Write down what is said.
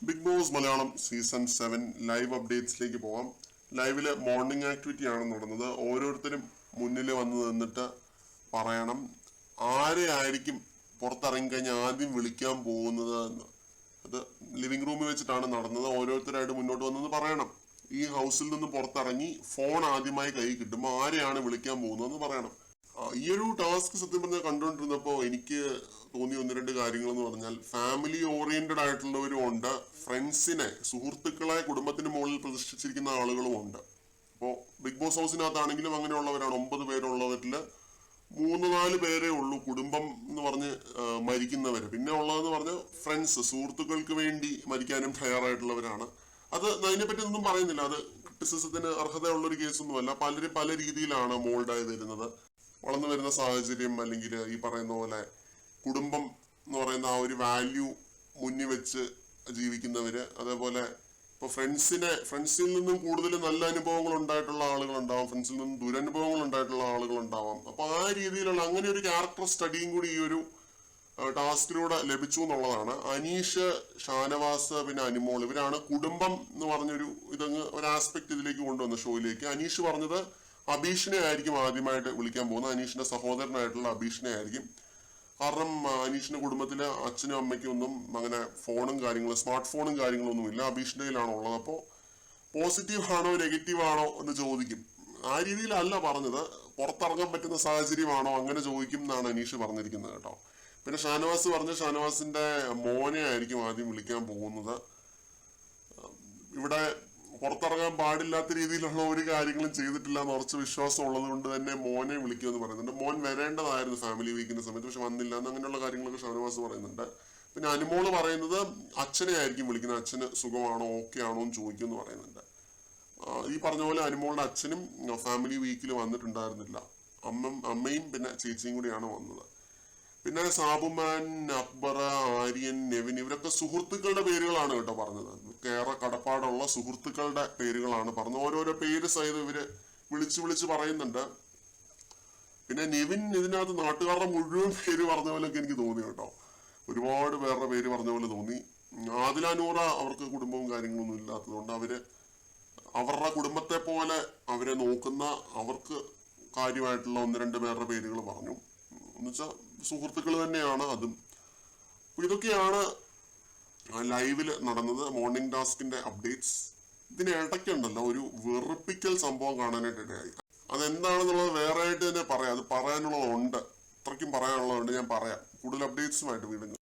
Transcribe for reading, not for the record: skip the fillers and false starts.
Big Boss Malayalam season 7 live അപ്ഡേറ്റ്സിലേക്ക് പോവാം. ലൈവില് മോർണിംഗ് ആക്ടിവിറ്റി ആണ് നടന്നത്. ഓരോരുത്തരും മുന്നിൽ വന്ന് നിന്നിട്ട് പറയണം ആരെ ആയിരിക്കും പുറത്തിറങ്ങിക്കഴിഞ്ഞാൽ ആദ്യം വിളിക്കാൻ പോകുന്നത് എന്ന്. അത് ലിവിംഗ് റൂമിൽ വെച്ചിട്ടാണ് നടന്നത്. ഓരോരുത്തരായിട്ട് മുന്നോട്ട് വന്നെന്ന് പറയണം. ഈ ഹൗസിൽ നിന്ന് പുറത്തിറങ്ങി ഫോൺ ആദ്യമായി കൈ കിട്ടുമ്പോൾ ആരെയാണ് വിളിക്കാൻ പോകുന്നതെന്ന് പറയണം. ഈ ഒരു ടാസ്ക് സത്യം പറഞ്ഞാൽ കണ്ടുകൊണ്ടിരുന്നപ്പോൾ എനിക്ക് തോന്നിയ ഒന്ന് രണ്ട് കാര്യങ്ങൾ എന്ന് പറഞ്ഞാൽ, ഫാമിലി ഓറിയന്റഡ് ആയിട്ടുള്ളവരും ഉണ്ട്, ഫ്രണ്ട്സിനെ, സുഹൃത്തുക്കളെ കുടുംബത്തിന് മുകളിൽ പ്രതിഷ്ഠിച്ചിരിക്കുന്ന ആളുകളും ഉണ്ട്. അപ്പോൾ ബിഗ് ബോസ് ഹൗസിനകത്താണെങ്കിലും അങ്ങനെയുള്ളവരാണ്. 9 പേരുള്ളവരില് 3-4 പേരേ ഉള്ളൂ കുടുംബം എന്ന് പറഞ്ഞ് മരിക്കുന്നവര്. പിന്നെ ഉള്ളതെന്ന് പറഞ്ഞ് ഫ്രണ്ട്സ്, സുഹൃത്തുക്കൾക്ക് വേണ്ടി മരിക്കാനും തയ്യാറായിട്ടുള്ളവരാണ്. അത് അതിനെപ്പറ്റി ഒന്നും പറയുന്നില്ല. അത് ക്രിറ്റിസിസത്തിന് അർഹതയുള്ളൊരു കേസൊന്നുമല്ല. പലരും പല രീതിയിലാണ് മോൾഡായി വരുന്നത്. വളർന്നു വരുന്ന സാഹചര്യം, അല്ലെങ്കിൽ ഈ പറയുന്ന പോലെ കുടുംബം എന്ന് പറയുന്ന ആ ഒരു വാല്യൂ മുന്നിൽ വെച്ച് ജീവിക്കുന്നവര്. അതേപോലെ ഇപ്പൊ ഫ്രണ്ട്സിൽ നിന്നും കൂടുതൽ നല്ല അനുഭവങ്ങൾ ഉണ്ടായിട്ടുള്ള ആളുകളുണ്ടാവാം, ഫ്രണ്ട്സിൽ നിന്നും ദുരനുഭവങ്ങൾ ഉണ്ടായിട്ടുള്ള ആളുകളുണ്ടാവാം. അപ്പൊ ആ രീതിയിലുള്ള അങ്ങനെ ഒരു ക്യാരക്ടർ സ്റ്റഡിയും കൂടി ഈ ഒരു ടാസ്കിലൂടെ ലഭിച്ചു എന്നുള്ളതാണ്. അനീഷ്, ഷാനവാസ്, പിന്നെ അനുമോൾ, ഇവരാണ് കുടുംബം എന്ന് പറഞ്ഞൊരു ഇതങ്ങ് ഒരു ആസ്പെക്ട് ഇതിലേക്ക് കൊണ്ടുവന്ന ഷോയിലേക്ക്. അനീഷ് പറഞ്ഞത് അബീഷിനെ ആയിരിക്കും ആദ്യമായിട്ട് വിളിക്കാൻ പോകുന്നത്. അനീഷിന്റെ സഹോദരനായിട്ടുള്ള അബീഷിനെ ആയിരിക്കും. കാരണം അനീഷിന്റെ കുടുംബത്തിലെ അച്ഛനും അമ്മയ്ക്കും ഒന്നും അങ്ങനെ ഫോണും കാര്യങ്ങളും, സ്മാർട്ട് ഫോണും കാര്യങ്ങളൊന്നും ഇല്ല. അബീഷിന്റെ കയ്യിലാണ് ഉള്ളത്. അപ്പോൾ പോസിറ്റീവ് ആണോ നെഗറ്റീവ് ആണോ എന്ന് ചോദിക്കും. ആ രീതിയിലല്ല പറഞ്ഞത്, പുറത്തിറങ്ങാൻ പറ്റുന്ന സാഹചര്യമാണോ അങ്ങനെ ചോദിക്കും എന്നാണ് അനീഷ് പറഞ്ഞിരിക്കുന്നത് കേട്ടോ. പിന്നെ ഷാനവാസ് പറഞ്ഞ ഷാനവാസിന്റെ മോനെ ആയിരിക്കും ആദ്യം വിളിക്കാൻ പോകുന്നത്. ഇവിടെ പുറത്തിറങ്ങാൻ പാടില്ലാത്ത രീതിയിലുള്ള ഒരു കാര്യങ്ങളും ചെയ്തിട്ടില്ല എന്ന് ഉറച്ച വിശ്വാസം ഉള്ളത് കൊണ്ട് തന്നെ മോനെ വിളിക്കുമെന്ന് പറയുന്നുണ്ട്. മോൻ വരേണ്ടതായിരുന്നു ഫാമിലി വീക്കിന്റെ സമയത്ത്, പക്ഷെ വന്നില്ല എന്ന് അങ്ങനെയുള്ള കാര്യങ്ങളൊക്കെ ഷാനവാസ് പറയുന്നുണ്ട്. പിന്നെ അനുമോള് പറയുന്നത് അച്ഛനെ ആയിരിക്കും വിളിക്കുന്നത്. അച്ഛന് സുഖമാണോ, ഓക്കെ ആണോ എന്ന് ചോദിക്കുമെന്ന് പറയുന്നുണ്ട്. ഈ പറഞ്ഞ പോലെ അനുമോളുടെ അച്ഛനും ഫാമിലി വീക്കിൽ വന്നിട്ടുണ്ടായിരുന്നില്ല. അമ്മയും പിന്നെ ചേച്ചിയും കൂടിയാണ് വന്നത്. പിന്നെ സാബുമാൻ, അക്ബർ, ആര്യൻ, നെവിൻ, ഇവരൊക്കെ സുഹൃത്തുക്കളുടെ പേരുകളാണ് കേട്ടോ പറഞ്ഞത്. ഏറെ കടപ്പാടുള്ള സുഹൃത്തുക്കളുടെ പേരുകളാണ് പറഞ്ഞത്. ഓരോരോ പേര് സഹിതം ഇവര് വിളിച്ച് പറയുന്നുണ്ട്. പിന്നെ നെവിൻ ഇതിനകത്ത് നാട്ടുകാരുടെ മുഴുവൻ പേര് പറഞ്ഞ പോലെയൊക്കെ എനിക്ക് തോന്നി കേട്ടോ. ഒരുപാട് പേരുടെ പേര് പറഞ്ഞ പോലെ തോന്നി. ആദില നൂറ അവർക്ക് കുടുംബവും കാര്യങ്ങളൊന്നും ഇല്ലാത്തതുകൊണ്ട് അവരുടെ കുടുംബത്തെ പോലെ അവരെ നോക്കുന്ന, അവർക്ക് കാര്യമായിട്ടുള്ള 1-2 പേരുടെ പേരുകൾ പറഞ്ഞു. എന്നുവെച്ചാൽ സുഹൃത്തുക്കൾ തന്നെയാണ് അതും. ഇതൊക്കെയാണ് ലൈവില് നടന്നത്. മോർണിംഗ് ടാസ്കിന്റെ അപ്ഡേറ്റ്സ്. ഇതിന് ഇടയ്ക്കുണ്ടല്ലോ ഒരു വെറുപ്പിക്കൽ സംഭവം കാണാനായിട്ട് ഇടയായി. അതെന്താണെന്നുള്ളത് വേറെ ആയിട്ട് തന്നെ പറയാം. അത് പറയാനുള്ളതുണ്ട്, അത്രയ്ക്കും പറയാനുള്ളതുണ്ട്. ഞാൻ പറയാം. കൂടുതൽ അപ്ഡേറ്റ്സുമായിട്ട് വീണ്ടും